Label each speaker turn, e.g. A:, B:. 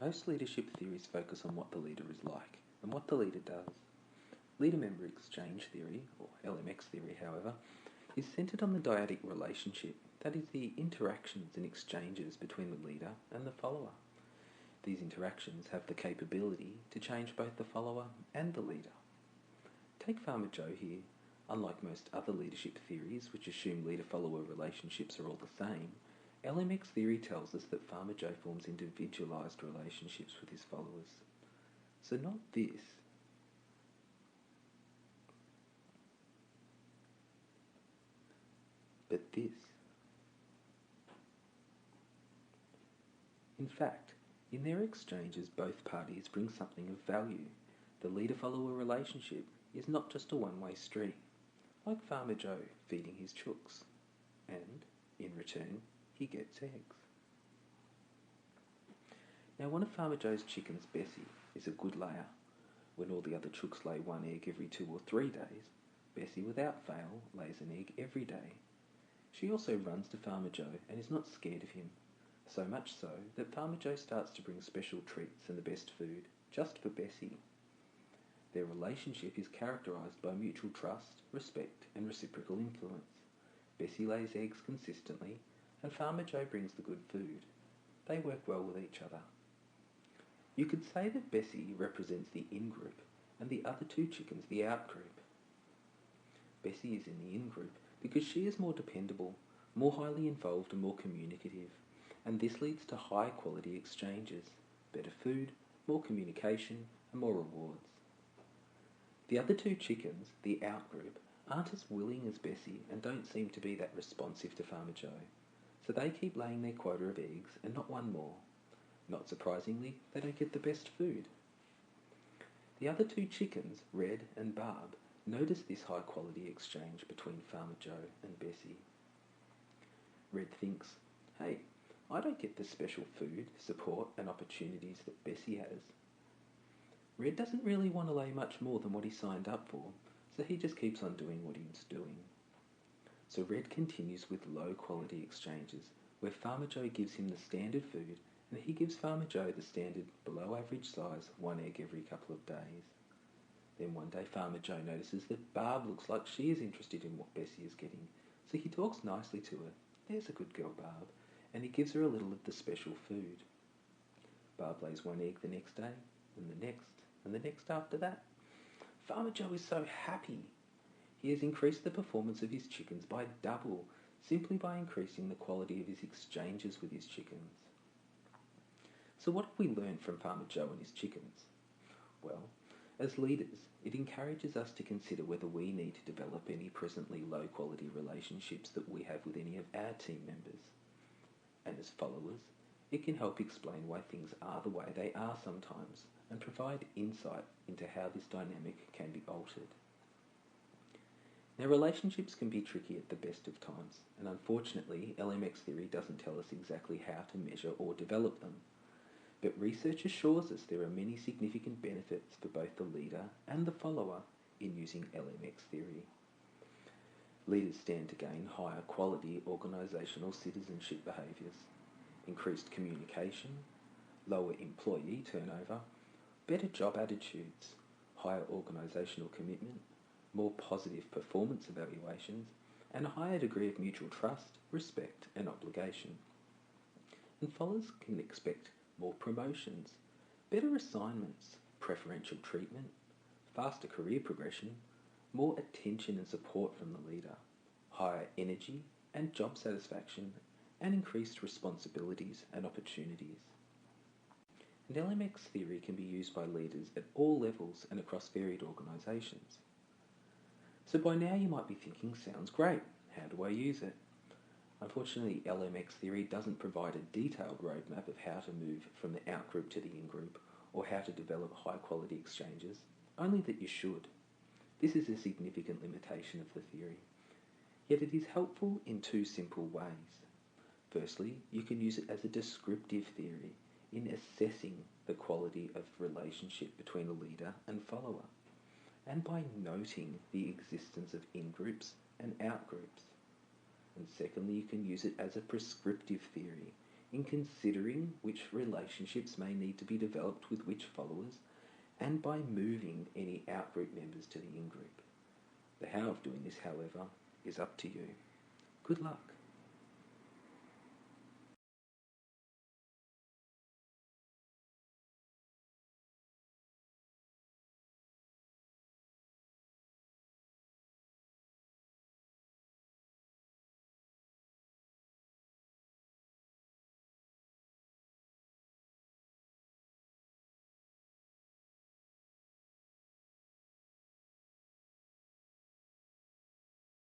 A: Most leadership theories focus on what the leader is like and what the leader does. Leader-member exchange theory, or LMX theory, however, is centered on the dyadic relationship, that is, the interactions and exchanges between the leader and the follower. These interactions have the capability to change both the follower and the leader. Take Farmer Joe here. Unlike most other leadership theories, which assume leader-follower relationships are all the same, LMX theory tells us that Farmer Joe forms individualized relationships with his followers. So not this, but this. In fact, in their exchanges, both parties bring something of value. The leader-follower relationship is not just a one-way street, like Farmer Joe feeding his chooks, and, in return, he gets eggs. Now, one of Farmer Joe's chickens, Bessie, is a good layer. When all the other chooks lay one egg every 2 or 3 days, Bessie, without fail, lays an egg every day. She also runs to Farmer Joe and is not scared of him, so much so that Farmer Joe starts to bring special treats and the best food just for Bessie. Their relationship is characterised by mutual trust, respect and reciprocal influence. Bessie lays eggs consistently and Farmer Joe brings the good food. They work well with each other. You could say that Bessie represents the in-group and the other 2 chickens the out-group. Bessie is in the in-group because she is more dependable, more highly involved and more communicative, and this leads to high-quality exchanges, better food, more communication and more rewards. The other 2 chickens, the out-group, aren't as willing as Bessie and don't seem to be that responsive to Farmer Joe, so they keep laying their quota of eggs and not one more. Not surprisingly, they don't get the best food. The other 2 chickens, Red and Barb, notice this high-quality exchange between Farmer Joe and Bessie. Red thinks, hey, I don't get the special food, support and opportunities that Bessie has. Red doesn't really want to lay much more than what he signed up for, so he just keeps on doing what he's doing. So Red continues with low-quality exchanges, where Farmer Joe gives him the standard food and he gives Farmer Joe the standard below-average size 1 egg every couple of days. Then one day Farmer Joe notices that Barb looks like she is interested in what Bessie is getting, so he talks nicely to her. There's a good girl, Barb, and he gives her a little of the special food. Barb lays 1 egg the next day, and the next, and the next after that. Farmer Joe is so happy. He has increased the performance of his chickens by double, simply by increasing the quality of his exchanges with his chickens. So what have we learned from Farmer Joe and his chickens? Well, as leaders, it encourages us to consider whether we need to develop any presently low-quality relationships that we have with any of our team members. And as followers, it can help explain why things are the way they are sometimes and provide insight into how this dynamic can be altered. Now, relationships can be tricky at the best of times, and unfortunately, LMX theory doesn't tell us exactly how to measure or develop them. But research assures us there are many significant benefits for both the leader and the follower in using LMX theory. Leaders stand to gain higher quality organisational citizenship behaviours, increased communication, lower employee turnover, better job attitudes, higher organisational commitment, more positive performance evaluations, and a higher degree of mutual trust, respect and obligation. And followers can expect more promotions, better assignments, preferential treatment, faster career progression, more attention and support from the leader, higher energy and job satisfaction, and increased responsibilities and opportunities. And LMX theory can be used by leaders at all levels and across varied organisations. So by now you might be thinking, sounds great, how do I use it? Unfortunately, LMX theory doesn't provide a detailed roadmap of how to move from the out-group to the in-group, or how to develop high-quality exchanges, only that you should. This is a significant limitation of the theory. Yet it is helpful in 2 simple ways. Firstly, you can use it as a descriptive theory in assessing the quality of relationship between a leader and follower, and by noting the existence of in-groups and out-groups. And secondly, you can use it as a prescriptive theory in considering which relationships may need to be developed with which followers, and by moving any out-group members to the in-group. The how of doing this, however, is up to you. Good luck.